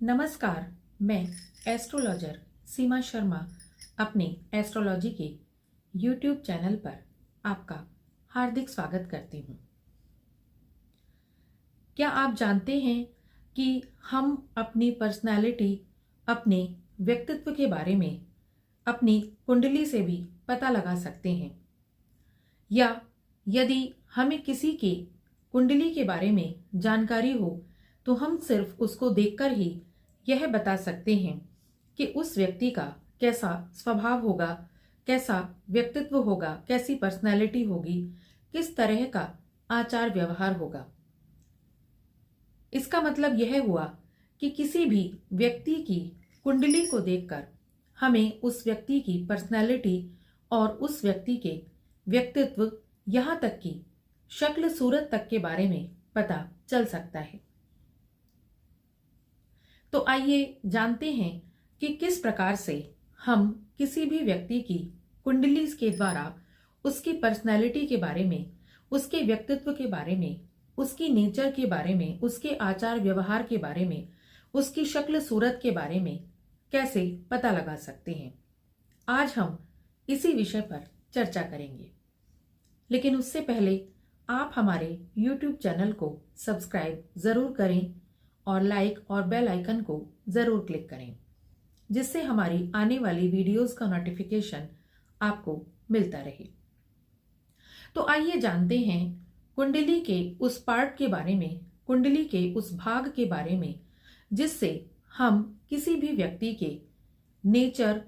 नमस्कार। मैं एस्ट्रोलॉजर सीमा शर्मा अपने एस्ट्रोलॉजी के YouTube चैनल पर आपका हार्दिक स्वागत करती हूँ। क्या आप जानते हैं कि हम अपनी पर्सनालिटी, अपने व्यक्तित्व के बारे में अपनी कुंडली से भी पता लगा सकते हैं, या यदि हमें किसी के कुंडली के बारे में जानकारी हो तो हम सिर्फ उसको देखकर ही यह बता सकते हैं कि उस व्यक्ति का कैसा स्वभाव होगा, कैसा व्यक्तित्व होगा, कैसी पर्सनैलिटी होगी, किस तरह का आचार व्यवहार होगा। इसका मतलब यह हुआ कि किसी भी व्यक्ति की कुंडली को देखकर हमें उस व्यक्ति की पर्सनैलिटी और उस व्यक्ति के व्यक्तित्व, यहाँ तक कि शक्ल सूरत तक के बारे में पता चल सकता है। तो आइए जानते हैं कि किस प्रकार से हम किसी भी व्यक्ति की कुंडली के द्वारा उसकी पर्सनैलिटी के बारे में, उसके व्यक्तित्व के बारे में, उसकी नेचर के बारे में, उसके आचार व्यवहार के बारे में, उसकी शक्ल सूरत के बारे में कैसे पता लगा सकते हैं। आज हम इसी विषय पर चर्चा करेंगे, लेकिन उससे पहले आप हमारे YouTube चैनल को सब्सक्राइब जरूर करें और लाइक और बेल आइकन को जरूर क्लिक करें, जिससे हमारी आने वाली वीडियोस का नोटिफिकेशन आपको मिलता रहे। तो आइए जानते हैं कुंडली के उस पार्ट के बारे में, कुंडली के उस भाग के बारे में जिससे हम किसी भी व्यक्ति के नेचर,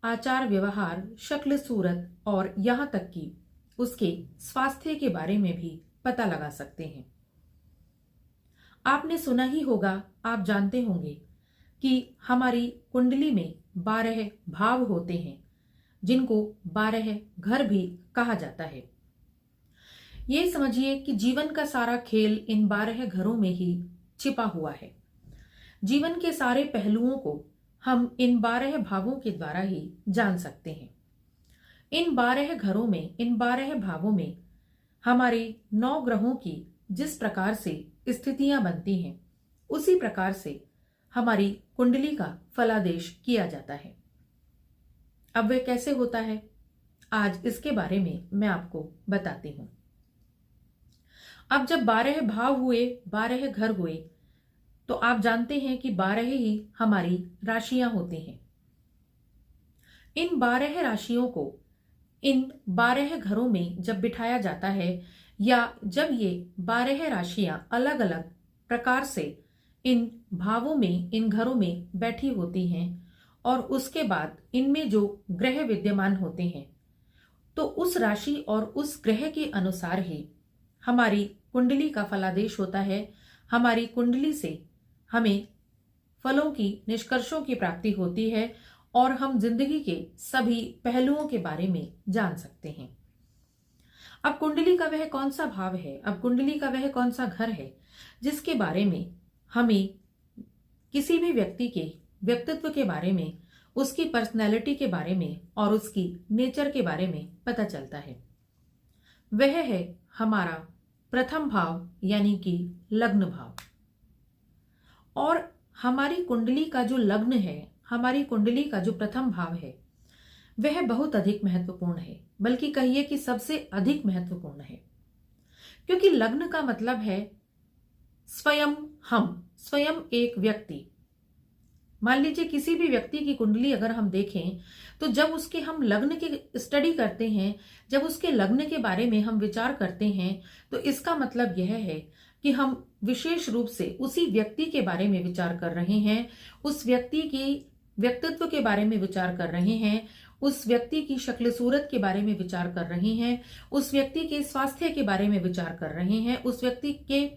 आचार व्यवहार, शक्ल सूरत और यहाँ तक कि उसके स्वास्थ्य के बारे में भी पता लगा सकते हैं। आपने सुना ही होगा, आप जानते होंगे कि हमारी कुंडली में 12 भाव होते हैं, जिनको 12 घर भी कहा जाता है। ये समझिए कि जीवन का सारा खेल इन 12 घरों में ही छिपा हुआ है। जीवन के सारे पहलुओं को हम इन 12 भावों के द्वारा ही जान सकते हैं। इन 12 घरों में, इन 12 भावों में हमारे 9 ग्रहों की जिस प्रकार से स्थितियां बनती हैं, उसी प्रकार से हमारी कुंडली का फलादेश किया जाता है। अब वह कैसे होता है, आज इसके बारे में मैं आपको बताती हूं। अब जब 12 भाव हुए, 12 घर हुए, तो आप जानते हैं कि 12 ही हमारी राशियां होती हैं। इन 12 राशियों को इन 12 घरों में जब बिठाया जाता है, या जब ये 12 राशियां अलग अलग प्रकार से इन भावों में, इन घरों में बैठी होती हैं, और उसके बाद इनमें जो ग्रह विद्यमान होते हैं, तो उस राशि और उस ग्रह के अनुसार ही हमारी कुंडली का फलादेश होता है। हमारी कुंडली से हमें फलों की, निष्कर्षों की प्राप्ति होती है और हम जिंदगी के सभी पहलुओं के बारे में जान सकते हैं। अब कुंडली का वह कौन सा भाव है, अब कुंडली का वह कौन सा घर है जिसके बारे में हमें किसी भी व्यक्ति के व्यक्तित्व के बारे में, उसकी पर्सनैलिटी के बारे में और उसकी नेचर के बारे में पता चलता है। वह है हमारा प्रथम भाव, यानी कि लग्न भाव। और हमारी कुंडली का जो लग्न है, हमारी कुंडली का जो प्रथम भाव है, वह बहुत अधिक महत्वपूर्ण है, बल्कि कहिए कि सबसे अधिक महत्वपूर्ण है। क्योंकि लग्न का मतलब है स्वयं हम, स्वयं एक व्यक्ति। मान लीजिए किसी भी व्यक्ति की कुंडली अगर हम देखें, तो जब उसके हम लग्न की स्टडी करते हैं, जब उसके लग्न के बारे में हम विचार करते हैं, तो इसका मतलब यह है कि हम विशेष रूप से उसी व्यक्ति के बारे में विचार कर रहे हैं, उस व्यक्ति की व्यक्तित्व के बारे में विचार कर रहे हैं, उस व्यक्ति की शक्ल सूरत के बारे में विचार कर रहे हैं, उस व्यक्ति के स्वास्थ्य के बारे में विचार कर रहे हैं, उस व्यक्ति के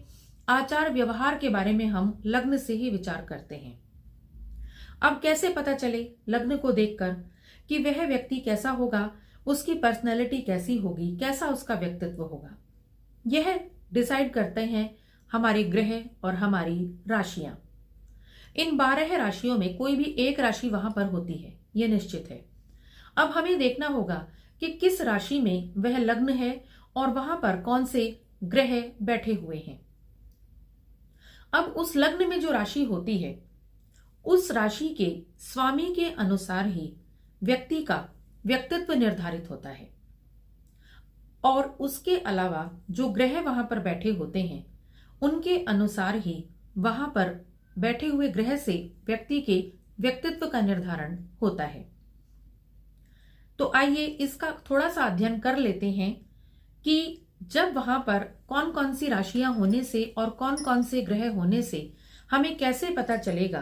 आचार व्यवहार के बारे में हम लग्न से ही विचार करते हैं। अब कैसे पता चले लग्न को देखकर कि वह व्यक्ति कैसा होगा, उसकी पर्सनैलिटी कैसी होगी, कैसा उसका व्यक्तित्व होगा? यह डिसाइड करते हैं हमारे ग्रह और हमारी राशियां। इन 12 राशियों में कोई भी एक राशि वहां पर होती है, यह निश्चित है। अब हमें देखना होगा कि किस राशि में वह लग्न है और वहां पर कौन से ग्रह बैठे हुए हैं। अब उस लग्न में जो राशि होती है, उस राशि के स्वामी के अनुसार ही व्यक्ति का व्यक्तित्व निर्धारित होता है और उसके अलावा जो ग्रह वहां पर बैठे होते हैं उनके अनुसार ही वहां पर बैठे हुए ग्रह से व्यक्ति के व्यक्तित्व का निर्धारण होता है। तो आइए इसका थोड़ा सा अध्ययन कर लेते हैं कि जब वहां पर कौन कौन सी राशियां होने से और कौन कौन से ग्रह होने से हमें कैसे पता चलेगा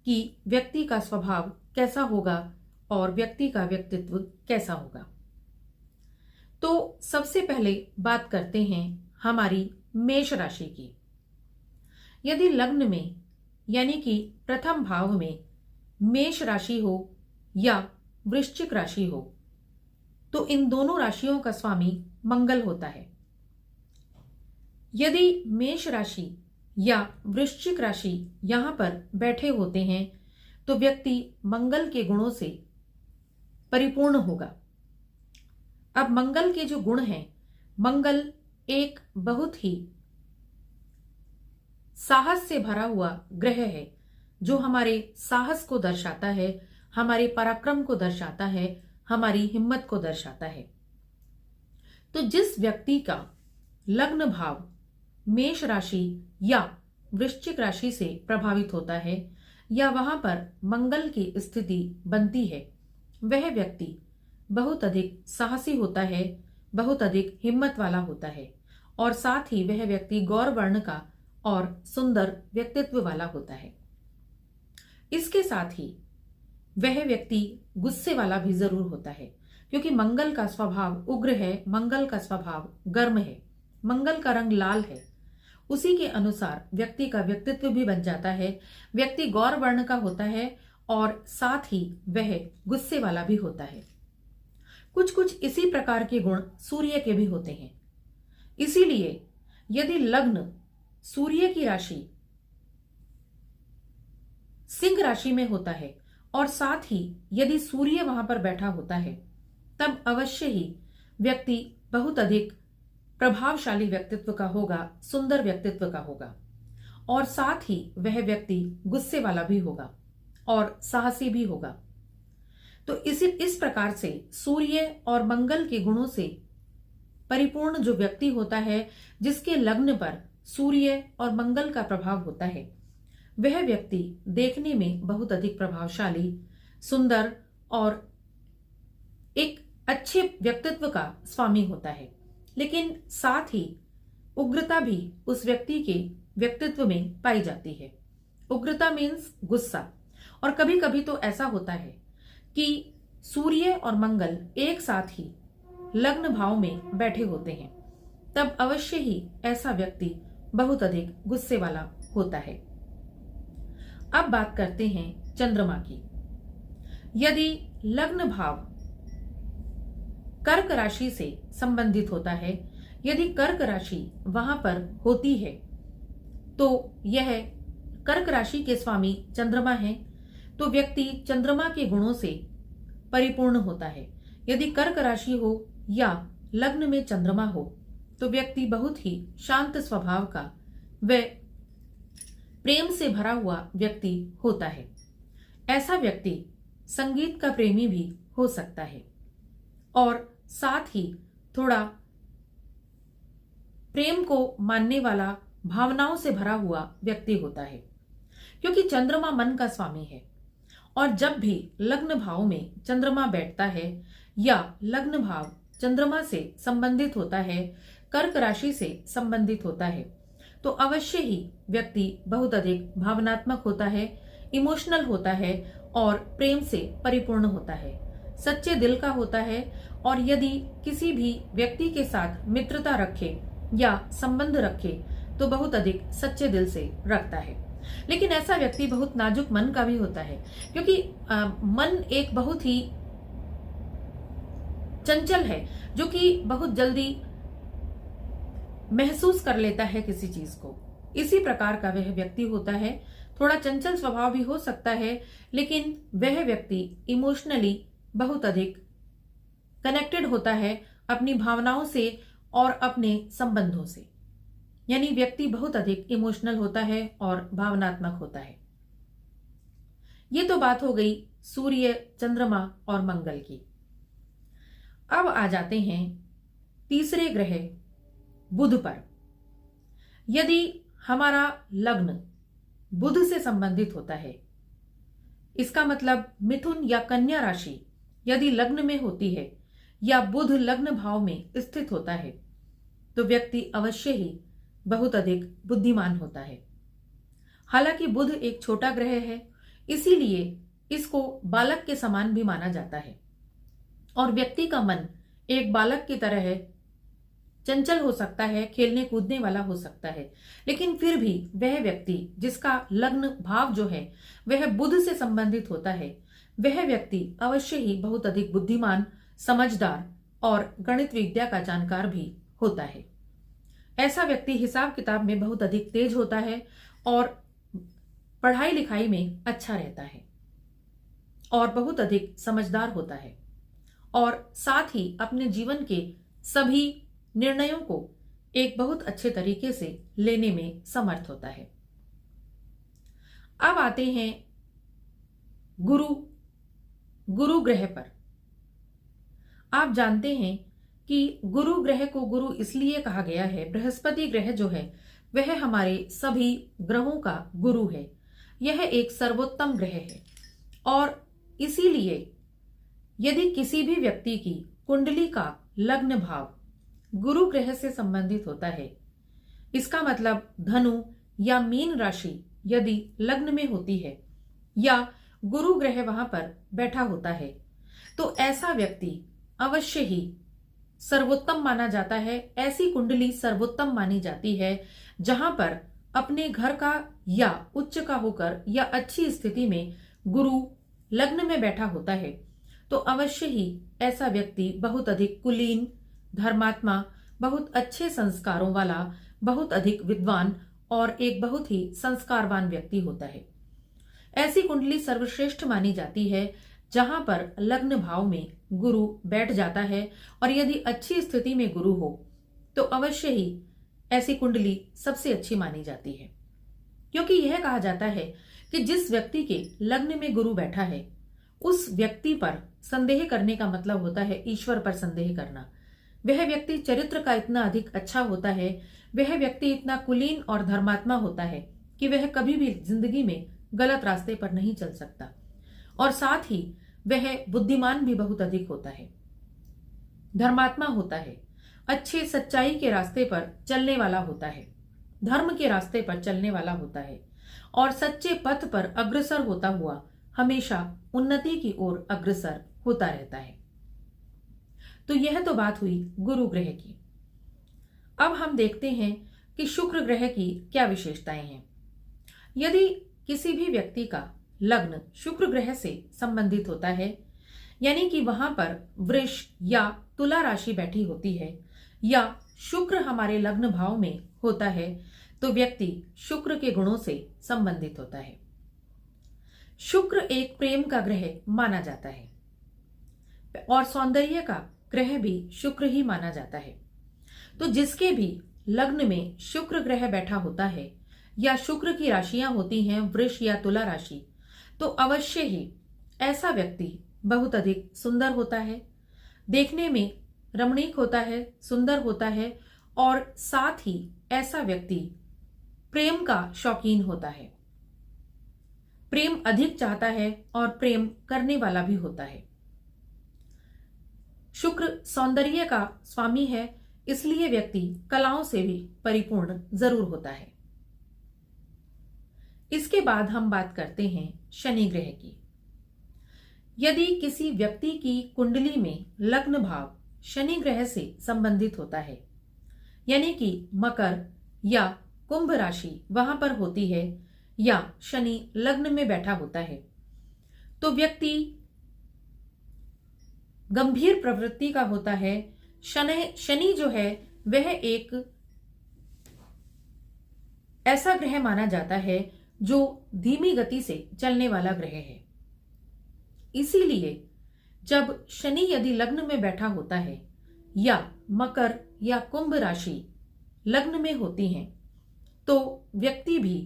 कि व्यक्ति का स्वभाव कैसा होगा और व्यक्ति का व्यक्तित्व कैसा होगा। तो सबसे पहले बात करते हैं हमारी मेष राशि की। यदि लग्न में यानी कि प्रथम भाव में मेष राशि हो या वृश्चिक राशि हो तो इन दोनों राशियों का स्वामी मंगल होता है। यदि मेष राशि या वृश्चिक राशि यहां पर बैठे होते हैं तो व्यक्ति मंगल के गुणों से परिपूर्ण होगा। अब मंगल के जो गुण हैं, मंगल एक बहुत ही साहस से भरा हुआ ग्रह है जो हमारे साहस को दर्शाता है, हमारे पराक्रम को दर्शाता है, हमारी हिम्मत को दर्शाता है। तो जिस व्यक्ति का लग्न भाव मेष राशि या वृश्चिक राशि से प्रभावित होता है या वहां पर मंगल की स्थिति बनती है, वह व्यक्ति बहुत अधिक साहसी होता है, बहुत अधिक हिम्मत वाला होता है और साथ ही वह व्यक्ति गौर वर्ण का और सुंदर व्यक्तित्व वाला होता है। इसके साथ ही वह व्यक्ति गुस्से वाला भी जरूर होता है क्योंकि मंगल का स्वभाव उग्र है, मंगल का स्वभाव गर्म है, मंगल का रंग लाल है। उसी के अनुसार व्यक्ति का व्यक्तित्व भी बन जाता है। व्यक्ति गौर वर्ण का होता है और साथ ही वह गुस्से वाला भी होता है। कुछ कुछ इसी प्रकार के गुण सूर्य के भी होते हैं। इसीलिए यदि लग्न सूर्य की राशि सिंह राशि में होता है और साथ ही यदि सूर्य वहां पर बैठा होता है तब अवश्य ही व्यक्ति बहुत अधिक प्रभावशाली व्यक्तित्व का होगा, सुंदर व्यक्तित्व का होगा और साथ ही वह व्यक्ति गुस्से वाला भी होगा और साहसी भी होगा। तो इस प्रकार से सूर्य और मंगल के गुणों से परिपूर्ण जो व्यक्ति होता है, जिसके लग्न पर सूर्य और मंगल का प्रभाव होता है, वह व्यक्ति देखने में बहुत अधिक प्रभावशाली, सुंदर और एक अच्छे व्यक्तित्व का स्वामी होता है। लेकिन साथ ही उग्रता भी उस व्यक्ति के व्यक्तित्व में पाई जाती है। उग्रता मीन्स गुस्सा। और कभी कभी तो ऐसा होता है कि सूर्य और मंगल एक साथ ही लग्न भाव में बैठे होते हैं, तब अवश्य ही ऐसा व्यक्ति बहुत अधिक गुस्से वाला होता है। अब बात करते हैं चंद्रमा की। यदि लग्न भाव कर्क राशि से संबंधित होता है, यदि कर्क राशि वहां पर होती है तो यह कर्क राशि के स्वामी चंद्रमा है, तो व्यक्ति चंद्रमा के गुणों से परिपूर्ण होता है। यदि कर्क राशि हो या लग्न में चंद्रमा हो तो व्यक्ति बहुत ही शांत स्वभाव का व प्रेम से भरा हुआ व्यक्ति होता है। ऐसा व्यक्ति संगीत का प्रेमी भी हो सकता है और साथ ही थोड़ा प्रेम को मानने वाला, भावनाओं से भरा हुआ व्यक्ति होता है, क्योंकि चंद्रमा मन का स्वामी है। और जब भी लग्न भाव में चंद्रमा बैठता है या लग्न भाव चंद्रमा से संबंधित होता है, कर्क राशि से संबंधित होता है, तो अवश्य ही व्यक्ति बहुत अधिक भावनात्मक होता है, इमोशनल होता है और प्रेम से परिपूर्ण होता है, सच्चे दिल का होता है। और यदि किसी भी व्यक्ति के साथ मित्रता रखे या संबंध रखे तो बहुत अधिक सच्चे दिल से रखता है। लेकिन ऐसा व्यक्ति बहुत नाजुक मन का भी होता है, क्योंकि मन एक बहुत ही चंचल है जो कि बहुत जल्दी महसूस कर लेता है किसी चीज को। इसी प्रकार का वह व्यक्ति होता है। थोड़ा चंचल स्वभाव भी हो सकता है, लेकिन वह व्यक्ति इमोशनली बहुत अधिक कनेक्टेड होता है अपनी भावनाओं से और अपने संबंधों से। यानी व्यक्ति बहुत अधिक इमोशनल होता है और भावनात्मक होता है। ये तो बात हो गई सूर्य, चंद्रमा और मंगल की। अब आ जाते हैं तीसरे ग्रह बुध पर। यदि हमारा लग्न बुध से संबंधित होता है, इसका मतलब मिथुन या कन्या राशि यदि लग्न में होती है या बुध लग्न भाव में स्थित होता है, तो व्यक्ति अवश्य ही बहुत अधिक बुद्धिमान होता है। हालांकि बुध एक छोटा ग्रह है, इसीलिए इसको बालक के समान भी माना जाता है और व्यक्ति का मन एक बालक की तरह है, चंचल हो सकता है, खेलने कूदने वाला हो सकता है, लेकिन फिर भी वह व्यक्ति जिसका लग्न भाव जो है वह बुध से संबंधित होता है, वह व्यक्ति अवश्य ही बहुत अधिक बुद्धिमान, समझदार और गणित विद्या का जानकार भी होता है। ऐसा व्यक्ति हिसाब किताब में बहुत अधिक तेज होता है और पढ़ाई लिखाई में अच्छा रहता है और बहुत अधिक समझदार होता है और साथ ही अपने जीवन के सभी निर्णयों को एक बहुत अच्छे तरीके से लेने में समर्थ होता है। अब आते हैं गुरु ग्रह पर। आप जानते हैं कि गुरु ग्रह को गुरु इसलिए कहा गया है, बृहस्पति ग्रह जो है वह हमारे सभी ग्रहों का गुरु है। यह एक सर्वोत्तम ग्रह है और इसीलिए यदि किसी भी व्यक्ति की कुंडली का लग्न भाव गुरु ग्रह से संबंधित होता है, इसका मतलब धनु या मीन राशि यदि लग्न में होती है या गुरु ग्रह वहां पर बैठा होता है, तो ऐसा व्यक्ति अवश्य ही सर्वोत्तम माना जाता है। ऐसी कुंडली सर्वोत्तम मानी जाती है जहां पर अपने घर का या उच्च का होकर या अच्छी स्थिति में गुरु लग्न में बैठा होता है, तो अवश्य ही ऐसा व्यक्ति बहुत अधिक कुलीन, धर्मात्मा, बहुत अच्छे संस्कारों वाला, बहुत अधिक विद्वान और एक बहुत ही संस्कारवान व्यक्ति होता है। ऐसी कुंडली सर्वश्रेष्ठ मानी जाती है जहां पर लग्न भाव में गुरु बैठ जाता है और यदि अच्छी स्थिति में गुरु हो तो अवश्य ही ऐसी कुंडली सबसे अच्छी मानी जाती है, क्योंकि यह कहा जाता है कि जिस व्यक्ति के लग्न में गुरु बैठा है उस व्यक्ति पर संदेह करने का मतलब होता है ईश्वर पर संदेह करना। वह व्यक्ति चरित्र का इतना अधिक अच्छा होता है, वह व्यक्ति इतना कुलीन और धर्मात्मा होता है कि वह कभी भी जिंदगी में गलत रास्ते पर नहीं चल सकता और साथ ही वह बुद्धिमान भी बहुत अधिक होता है, धर्मात्मा होता है, अच्छे सच्चाई के रास्ते पर चलने वाला होता है, धर्म के रास्ते पर चलने वाला होता है और सच्चे पथ पर अग्रसर होता हुआ हमेशा उन्नति की ओर अग्रसर होता रहता है। तो यह तो बात हुई गुरु ग्रह की। अब हम देखते हैं कि शुक्र ग्रह की क्या विशेषताएं हैं। यदि किसी भी व्यक्ति का लग्न शुक्र ग्रह से संबंधित होता है, यानी कि वहां पर वृष या तुला राशि बैठी होती है या शुक्र हमारे लग्न भाव में होता है, तो व्यक्ति शुक्र के गुणों से संबंधित होता है। शुक्र एक प्रेम का ग्रह माना जाता है और सौंदर्य का ग्रह भी शुक्र ही माना जाता है। तो जिसके भी लग्न में शुक्र ग्रह बैठा होता है या शुक्र की राशियां होती हैं वृष या तुला राशि, तो अवश्य ही ऐसा व्यक्ति बहुत अधिक सुंदर होता है, देखने में रमणीक होता है, सुंदर होता है और साथ ही ऐसा व्यक्ति प्रेम का शौकीन होता है, प्रेम अधिक चाहता है और प्रेम करने वाला भी होता है। शुक्र सौंदर्य का स्वामी है, इसलिए व्यक्ति कलाओं से भी परिपूर्ण जरूर होता है। इसके बाद हम बात करते हैं शनि ग्रह की। यदि किसी व्यक्ति की कुंडली में लग्न भाव शनि ग्रह से संबंधित होता है, यानी कि मकर या कुंभ राशि वहां पर होती है या शनि लग्न में बैठा होता है, तो व्यक्ति गंभीर प्रवृत्ति का होता है। शनि जो है वह एक ऐसा ग्रह माना जाता है जो धीमी गति से चलने वाला ग्रह है। इसीलिए जब शनि यदि लग्न में बैठा होता है या मकर या कुंभ राशि लग्न में होती हैं, तो व्यक्ति भी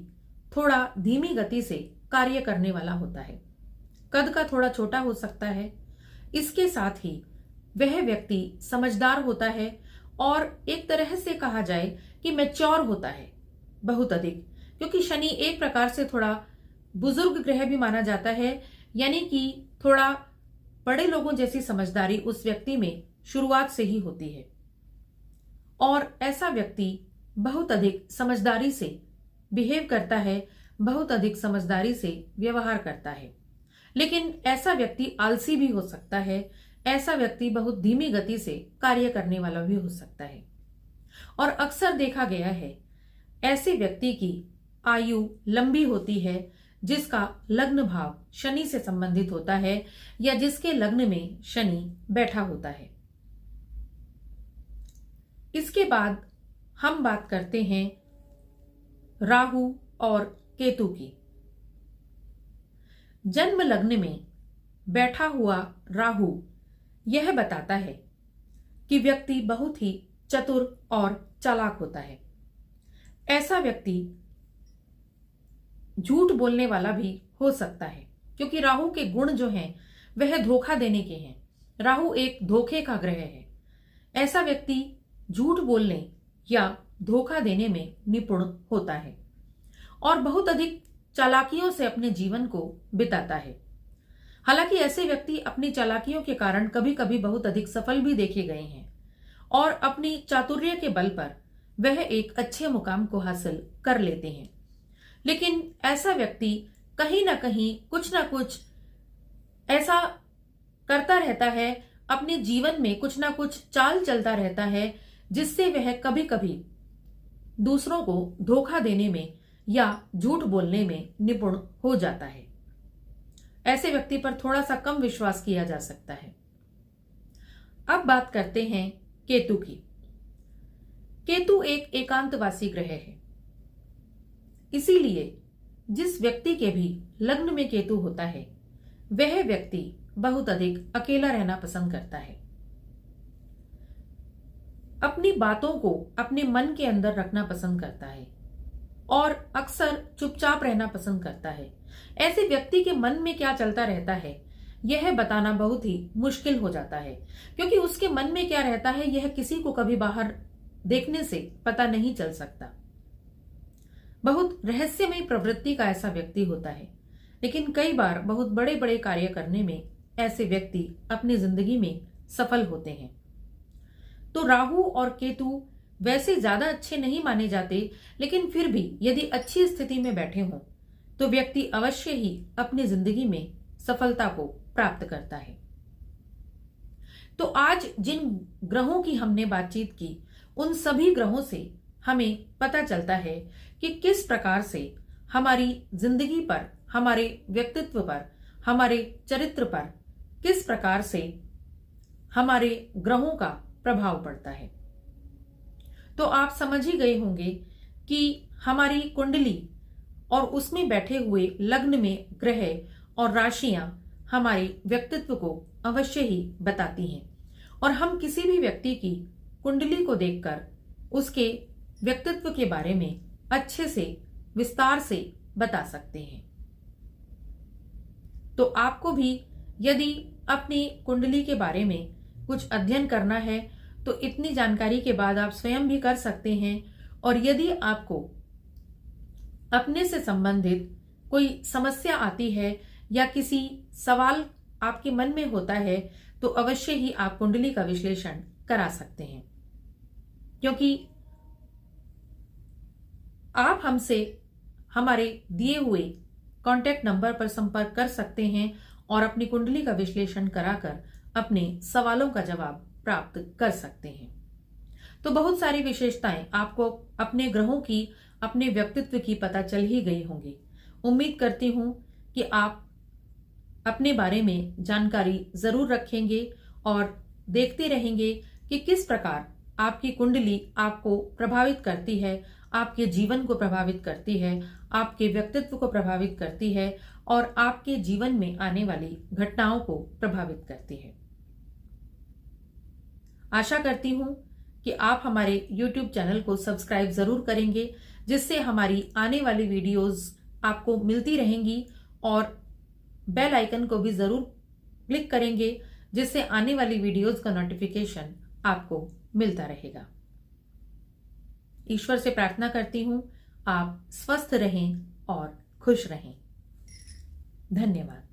थोड़ा धीमी गति से कार्य करने वाला होता है। कद का थोड़ा छोटा हो सकता है। इसके साथ ही वह व्यक्ति समझदार होता है और एक तरह से कहा जाए कि मैच्योर होता है बहुत अधिक, क्योंकि शनि एक प्रकार से थोड़ा बुजुर्ग ग्रह भी माना जाता है, यानी कि थोड़ा बड़े लोगों जैसी समझदारी उस व्यक्ति में शुरुआत से ही होती है और ऐसा व्यक्ति बहुत अधिक समझदारी से बिहेव करता है, बहुत अधिक समझदारी से व्यवहार करता है। लेकिन ऐसा व्यक्ति आलसी भी हो सकता है, ऐसा व्यक्ति बहुत धीमी गति से कार्य करने वाला भी हो सकता है और अक्सर देखा गया है ऐसे व्यक्ति की आयु लंबी होती है जिसका लग्न भाव शनि से संबंधित होता है या जिसके लग्न में शनि बैठा होता है। इसके बाद हम बात करते हैं राहु और केतु की। जन्म लग्न में बैठा हुआ राहु यह बताता है कि व्यक्ति बहुत ही चतुर और चालाक होता है। ऐसा व्यक्ति झूठ बोलने वाला भी हो सकता है, क्योंकि राहु के गुण जो हैं वह धोखा देने के हैं। राहु एक धोखे का ग्रह है। ऐसा व्यक्ति झूठ बोलने या धोखा देने में निपुण होता है और बहुत अधिक चालाकियों से अपने जीवन को बिताता है। हालांकि ऐसे व्यक्ति अपनी चालाकियों के कारण कभी कभी बहुत अधिक सफल भी देखे गए हैं और अपनी चातुर्य के बल पर वह एक अच्छे मुकाम को हासिल कर लेते हैं। लेकिन ऐसा व्यक्ति कहीं ना कहीं कुछ ना कुछ ऐसा करता रहता है, अपने जीवन में कुछ ना कुछ चाल चलता रहता है जिससे वह कभी कभी दूसरों को धोखा देने में या झूठ बोलने में निपुण हो जाता है। ऐसे व्यक्ति पर थोड़ा सा कम विश्वास किया जा सकता है। अब बात करते हैं केतु की। केतु एक एकांतवासी ग्रह है, इसीलिए जिस व्यक्ति के भी लग्न में केतु होता है वह व्यक्ति बहुत अधिक अकेला रहना पसंद करता है। अपनी बातों को अपने मन के अंदर रखना पसंद करता है और अक्सर चुपचाप रहना पसंद करता है। ऐसे व्यक्ति के मन में क्या चलता रहता है यह बताना बहुत ही मुश्किल हो जाता है, क्योंकि उसके मन में क्या रहता है यह किसी को कभी बाहर देखने से पता नहीं चल सकता। बहुत रहस्यमय प्रवृत्ति का ऐसा व्यक्ति होता है, लेकिन कई बार बहुत बड़े बड़े कार्य करने में ऐसे व्यक्ति अपनी जिंदगी में सफल होते हैं। तो राहु और केतु वैसे ज्यादा अच्छे नहीं माने जाते, लेकिन फिर भी यदि अच्छी स्थिति में बैठे हों तो व्यक्ति अवश्य ही अपनी जिंदगी में सफलता को प्राप्त करता है। तो आज जिन ग्रहों की हमने बातचीत की उन सभी ग्रहों से हमें पता चलता है कि किस प्रकार से हमारी जिंदगी पर, हमारे व्यक्तित्व पर, हमारे चरित्र पर किस प्रकार से हमारे ग्रहों का प्रभाव पड़ता है। तो आप समझ ही गए होंगे कि हमारी कुंडली और उसमें बैठे हुए लग्न में ग्रह और राशियां हमारे व्यक्तित्व को अवश्य ही बताती हैं और हम किसी भी व्यक्ति की कुंडली को देखकर उसके व्यक्तित्व के बारे में अच्छे से विस्तार से बता सकते हैं। तो आपको भी यदि अपनी कुंडली के बारे में कुछ अध्ययन करना है तो इतनी जानकारी के बाद आप स्वयं भी कर सकते हैं। और यदि आपको अपने से संबंधित कोई समस्या आती है या किसी सवाल आपके मन में होता है तो अवश्य ही आप कुंडली का विश्लेषण करा सकते हैं, क्योंकि आप हमसे हमारे दिए हुए कांटेक्ट नंबर पर संपर्क कर सकते हैं और अपनी कुंडली का विश्लेषण कराकर अपने सवालों का जवाब प्राप्त कर सकते हैं। तो बहुत सारी विशेषताएं आपको अपने ग्रहों की, अपने व्यक्तित्व की पता चल ही गई होंगी। उम्मीद करती हूं कि आप अपने बारे में जानकारी जरूर रखेंगे और देखते रहेंगे कि किस प्रकार आपकी कुंडली आपको प्रभावित करती है, आपके जीवन को प्रभावित करती है, आपके व्यक्तित्व को प्रभावित करती है और आपके जीवन में आने वाली घटनाओं को प्रभावित करती है। आशा करती हूं कि आप हमारे YouTube चैनल को सब्सक्राइब जरूर करेंगे, जिससे हमारी आने वाली वीडियोस आपको मिलती रहेंगी और बेल आइकन को भी जरूर क्लिक करेंगे, जिससे आने वाली वीडियोस का नोटिफिकेशन आपको मिलता रहेगा। ईश्वर से प्रार्थना करती हूं आप स्वस्थ रहें और खुश रहें। धन्यवाद।